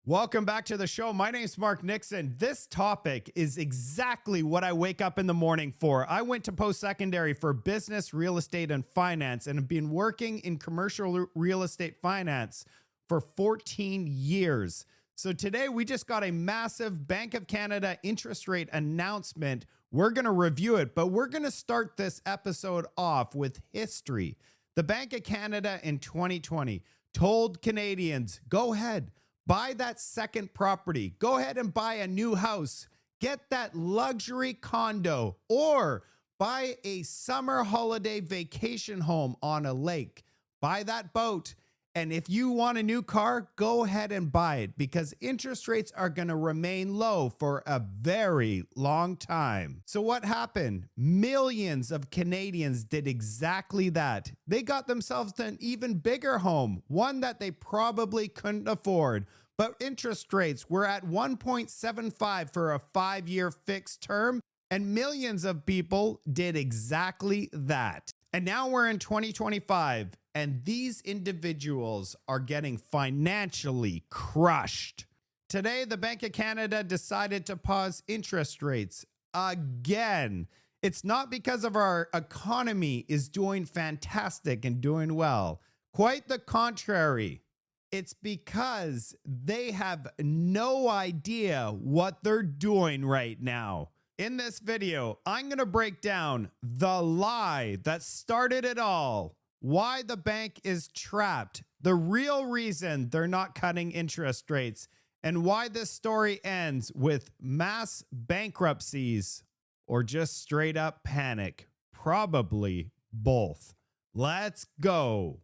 Welcome back to the show. My name's Mark Nixon. This topic is exactly what I wake up in the morning for. I went to post-secondary for business, real estate, and finance, and have been working in commercial real estate finance for 14 years. So today we just got a massive Bank of Canada interest rate announcement. We're going to review it, but we're going to start this episode off with history. The Bank of Canada in 2020 told Canadians, go ahead, buy that second property. Go ahead and buy a new house. Get that luxury condo or buy a summer holiday vacation home on a lake. Buy that boat. And if you want a new car, go ahead and buy it because interest rates are going to remain low for a very long time. So what happened? Millions of Canadians did exactly that. They got themselves an even bigger home, one that they probably couldn't afford. But interest rates were at 1.75 for a 5-year fixed term, and millions of people did exactly that. And now we're in 2025, and these individuals are getting financially crushed. Today, the Bank of Canada decided to pause interest rates again. It's not because of our economy is doing fantastic and doing well. Quite the contrary. It's because they have no idea what they're doing right now. In this video, I'm going to break down the lie that started it all, why the bank is trapped, the real reason they're not cutting interest rates, and why this story ends with mass bankruptcies or just straight up panic. Probably both. Let's go.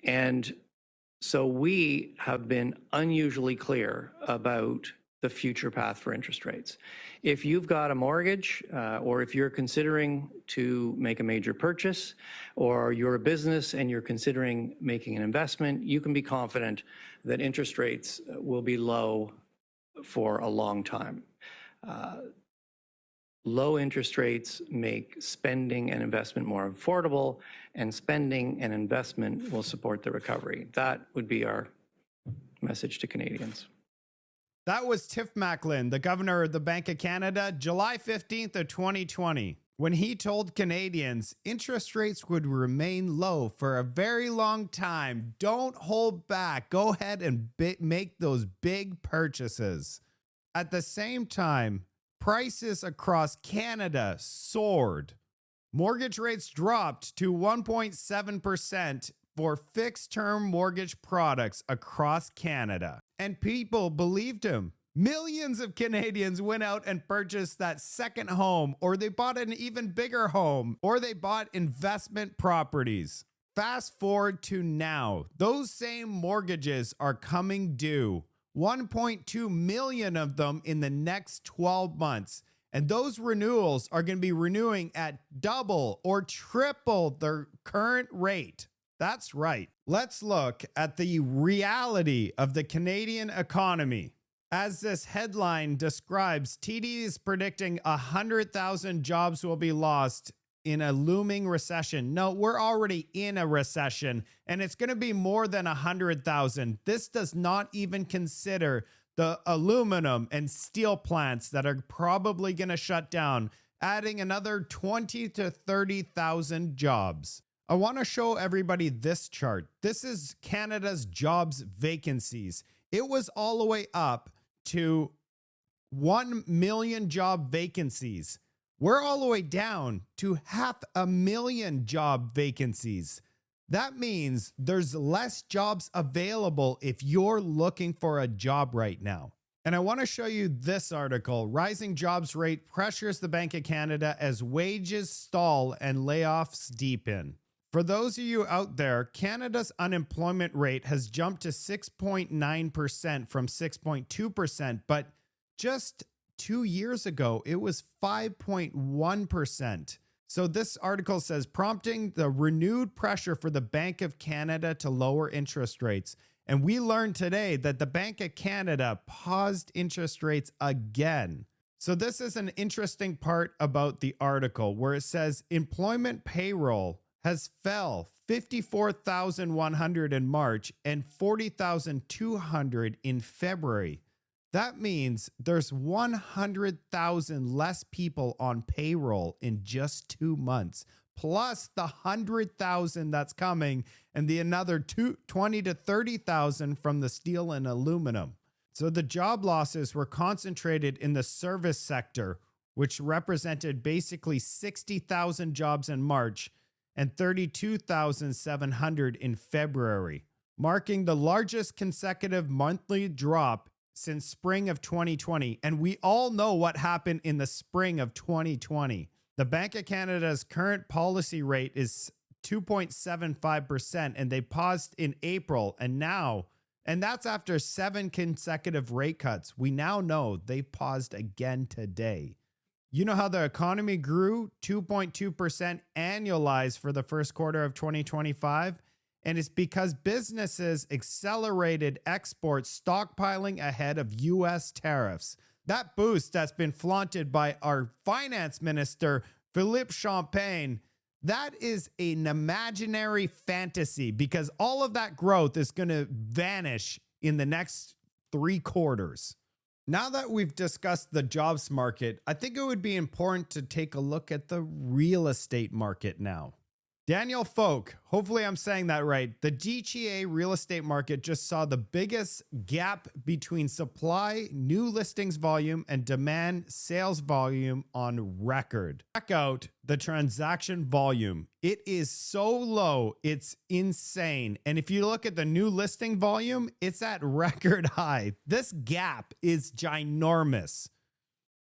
And so we have been unusually clear about the future path for interest rates. If you've got a mortgage or if you're considering to make a major purchase or you're a business and you're considering making an investment, you can be confident that interest rates will be low for a long time. Low interest rates make spending and investment more affordable, and spending and investment will support the recovery. That would be our message to Canadians. That was Tiff Macklem, the governor of the Bank of Canada, July 15th of 2020, when he told Canadians interest rates would remain low for a very long time. Don't hold back. Go ahead and make those big purchases. At the same time, prices across Canada soared. Mortgage rates dropped to 1.7% for fixed-term mortgage products across Canada. And people believed him. Millions of Canadians went out and purchased that second home, or they bought an even bigger home, or they bought investment properties. Fast forward to now, those same mortgages are coming due. 1.2 million of them in the next 12 months. And those renewals are going to be renewing at double or triple their current rate. That's right. Let's look at the reality of the Canadian economy. As this headline describes, TD is predicting 100,000 jobs will be lost in a looming recession. No, we're already in a recession, and it's going to be more than 100,000. This does not even consider the aluminum and steel plants that are probably going to shut down, adding another 20 to 30,000 jobs. I want to show everybody this chart. This is Canada's jobs vacancies. It was all the way up to 1 million job vacancies. We're all the way down to 500,000 job vacancies. That means there's less jobs available if you're looking for a job right now. And I want to show you this article. Rising jobs rate pressures the Bank of Canada as wages stall and layoffs deepen. For those of you out there, Canada's unemployment rate has jumped to 6.9% from 6.2%, but just 2 years ago, it was 5.1%. So this article says, prompting the renewed pressure for the Bank of Canada to lower interest rates. And we learned today that the Bank of Canada paused interest rates again. So this is an interesting part about the article where it says employment payroll has fell 54,100 in March and 40,200 in February. That means there's 100,000 less people on payroll in just 2 months, plus the 100,000 that's coming and the another 20 to 30,000 from the steel and aluminum. So the job losses were concentrated in the service sector, which represented basically 60,000 jobs in March and 32,700 in February, marking the largest consecutive monthly drop since spring of 2020. And we all know what happened in the spring of 2020. The Bank of Canada's current policy rate is 2.75%, and they paused in April, and that's after 7 consecutive rate cuts. We now know they paused again today. You know how the economy grew 2.2% annualized for the first quarter of 2025? And it's because businesses accelerated exports, stockpiling ahead of U.S. tariffs. That boost that's been flaunted by our finance minister, Philippe Champagne, that is an imaginary fantasy because all of that growth is going to vanish in the next 3 quarters. Now that we've discussed the jobs market, I think it would be important to take a look at the real estate market now. Daniel Folk, hopefully I'm saying that right. The GTA real estate market just saw the biggest gap between supply, new listings volume, and demand sales volume on record. Check out the transaction volume. It is so low, it's insane. And if you look at the new listing volume, it's at record high. This gap is ginormous.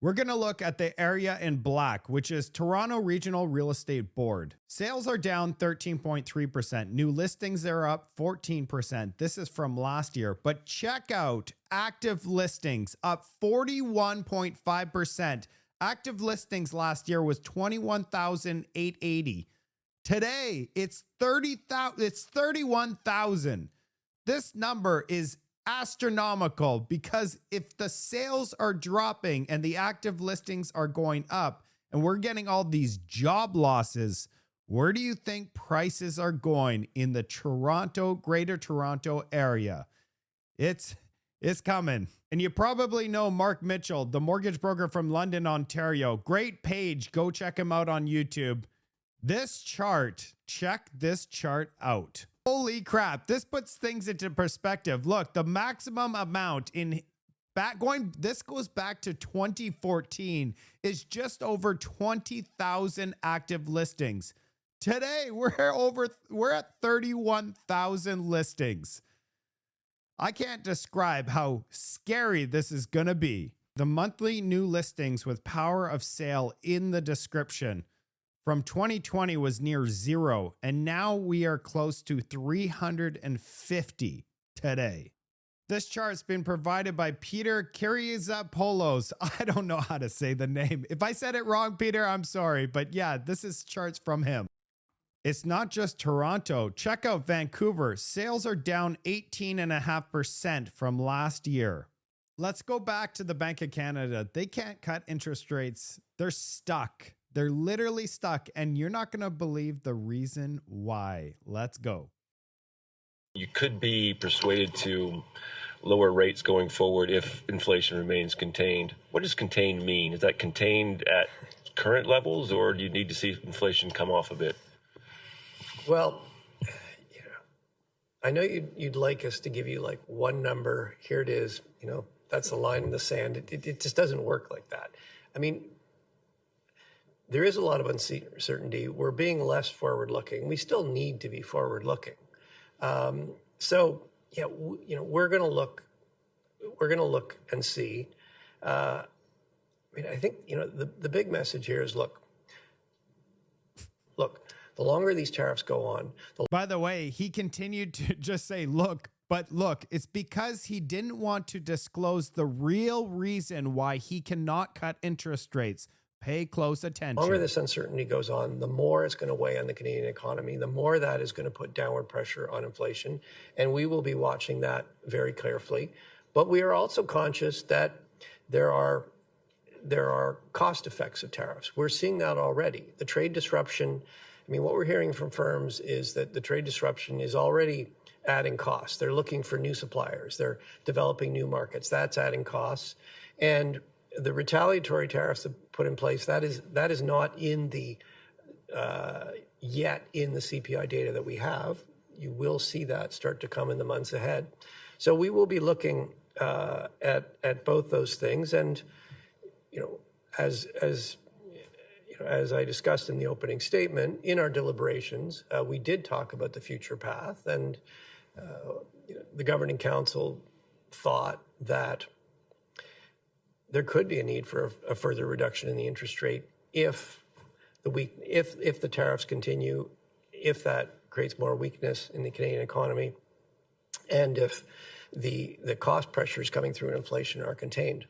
We're going to look at the area in black, which is Toronto Regional Real Estate Board. Sales are down 13.3%. New listings are up 14%. This is from last year. But check out active listings up 41.5%. Active listings last year was 21,880. Today, it's 31,000. This number is astronomical because if the sales are dropping and the active listings are going up and we're getting all these job losses, where do you think prices are going in the Greater Toronto area? It's coming. And you probably know Mark Mitchell, the mortgage broker from London, Ontario. Great page. Go check him out on YouTube. This chart, check this chart out. Holy crap, this puts things into perspective. Look, the maximum amount this goes back to 2014, is just over 20,000 active listings. Today, we're at 31,000 listings. I can't describe how scary this is going to be. The monthly new listings with power of sale in the description from 2020 was near 0, and now we are close to 350 today. This chart's been provided by Peter Kyriazopoulos. I don't know how to say the name. If I said it wrong, Peter, I'm sorry. But yeah, this is charts from him. It's not just Toronto. Check out Vancouver. Sales are down 18.5% from last year. Let's go back to the Bank of Canada. They can't cut interest rates. They're stuck. They're literally stuck, and you're not going to believe the reason why. Let's go. You could be persuaded to lower rates going forward if inflation remains contained. What does contained mean? Is that contained at current levels, or do you need to see inflation come off a bit? Well, I know you'd like us to give you like one number. Here it is. That's the line in the sand. It just doesn't work like that. I mean, there is a lot of uncertainty. We're being less forward-looking. We still need to be forward-looking. We're going to look. We're going to look and see. I think the big message here is look. The longer these tariffs go on. By the way, he continued to just say, look. But look, it's because he didn't want to disclose the real reason why he cannot cut interest rates. Pay close attention. The longer this uncertainty goes on, the more it's going to weigh on the Canadian economy, the more that is going to put downward pressure on inflation. And we will be watching that very carefully. But we are also conscious that there are there are cost effects of tariffs. We're seeing that already. The trade disruption, I mean, what we're hearing from firms is that the trade disruption is already adding costs. They're looking for new suppliers. They're developing new markets. That's adding costs. And the retaliatory tariffs that put in place, that is not in the yet in the CPI data that we have. You will see that start to come in the months ahead. So we will be looking at both those things. And, as I discussed in the opening statement, in our deliberations, we did talk about the future path. And the Governing Council thought that there could be a need for a further reduction in the interest rate if the tariffs continue, if that creates more weakness in the Canadian economy, and if the cost pressures coming through in inflation are contained.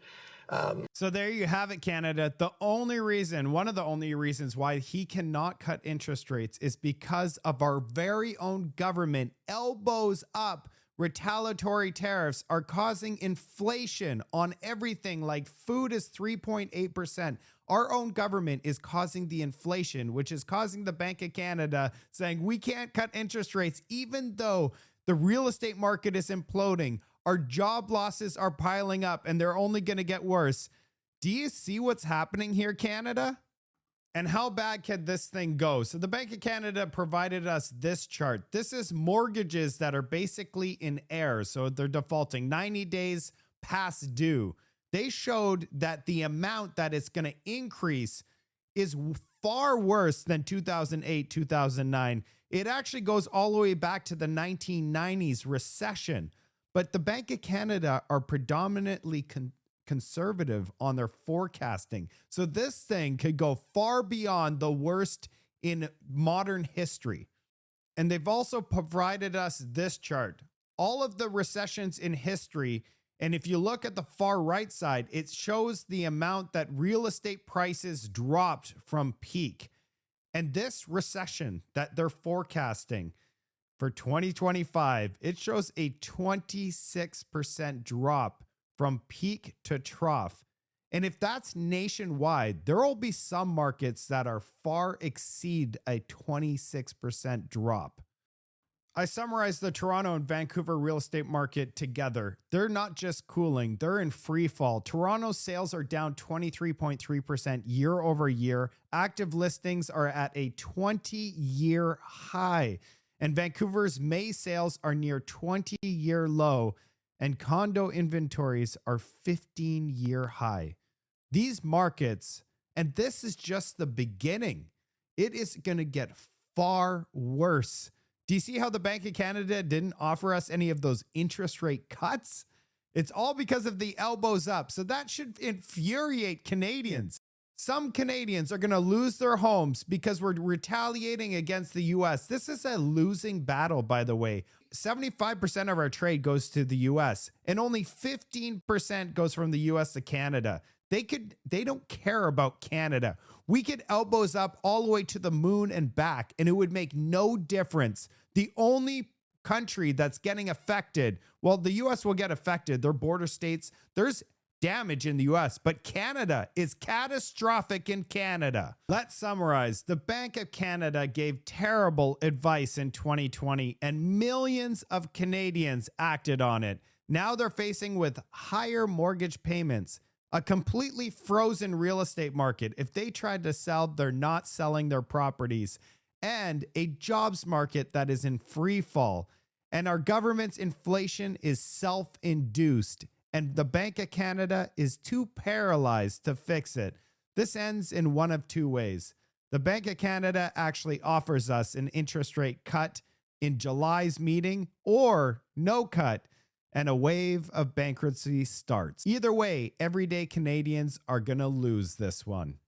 So there you have it, Canada. One of the only reasons why he cannot cut interest rates is because of our very own government elbows up. Retaliatory tariffs are causing inflation on everything, like food is 3.8%. Our own government is causing the inflation, which is causing the Bank of Canada saying we can't cut interest rates, even though the real estate market is imploding. Our job losses are piling up and they're only going to get worse. Do you see what's happening here, Canada? And how bad can this thing go? So the Bank of Canada provided us this chart. This is mortgages that are basically in arrears. So they're defaulting 90 days past due. They showed that the amount that it's going to increase is far worse than 2008, 2009. It actually goes all the way back to the 1990s recession. But the Bank of Canada are predominantly conservative on their forecasting. So this thing could go far beyond the worst in modern history. And they've also provided us this chart. All of the recessions in history, and if you look at the far right side, it shows the amount that real estate prices dropped from peak. And this recession that they're forecasting for 2025, it shows a 26% drop from peak to trough. And if that's nationwide, there will be some markets that are far exceed a 26% drop. I summarized the Toronto and Vancouver real estate market together. They're not just cooling, they're in free fall. Toronto's sales are down 23.3% year over year. Active listings are at a 20-year high. And Vancouver's May sales are near 20-year low, and condo inventories are 15-year high. These markets, and this is just the beginning, it is going to get far worse. Do you see how the Bank of Canada didn't offer us any of those interest rate cuts? It's all because of the elbows up. So that should infuriate Canadians. Some Canadians are going to lose their homes because we're retaliating against the U.S. This is a losing battle, by the way. 75% of our trade goes to the U.S. and only 15% goes from the U.S. to Canada. They don't care about Canada. We could elbows up all the way to the moon and back, and it would make no difference. The only country that's getting affected, well, the U.S. will get affected. They're border states. There's damage in the US, but Canada is catastrophic in Canada. Let's summarize. The Bank of Canada gave terrible advice in 2020 and millions of Canadians acted on it. Now they're facing with higher mortgage payments, a completely frozen real estate market. If they tried to sell, they're not selling their properties, and a jobs market that is in free fall. And our government's inflation is self-induced. And the Bank of Canada is too paralyzed to fix it. This ends in one of two ways. The Bank of Canada actually offers us an interest rate cut in July's meeting, or no cut, and a wave of bankruptcy starts. Either way, everyday Canadians are going to lose this one.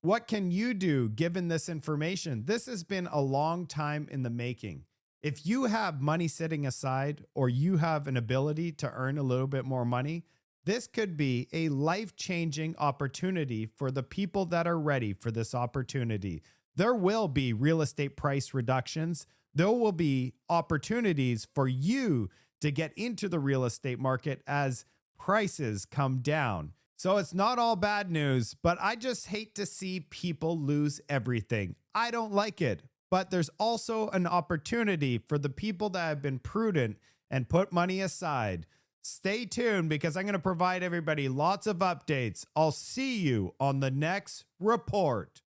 What can you do given this information? This has been a long time in the making. If you have money sitting aside, or you have an ability to earn a little bit more money, this could be a life-changing opportunity for the people that are ready for this opportunity. There will be real estate price reductions. There will be opportunities for you to get into the real estate market as prices come down. So it's not all bad news, but I just hate to see people lose everything. I don't like it. But there's also an opportunity for the people that have been prudent and put money aside. Stay tuned because I'm going to provide everybody lots of updates. I'll see you on the next report.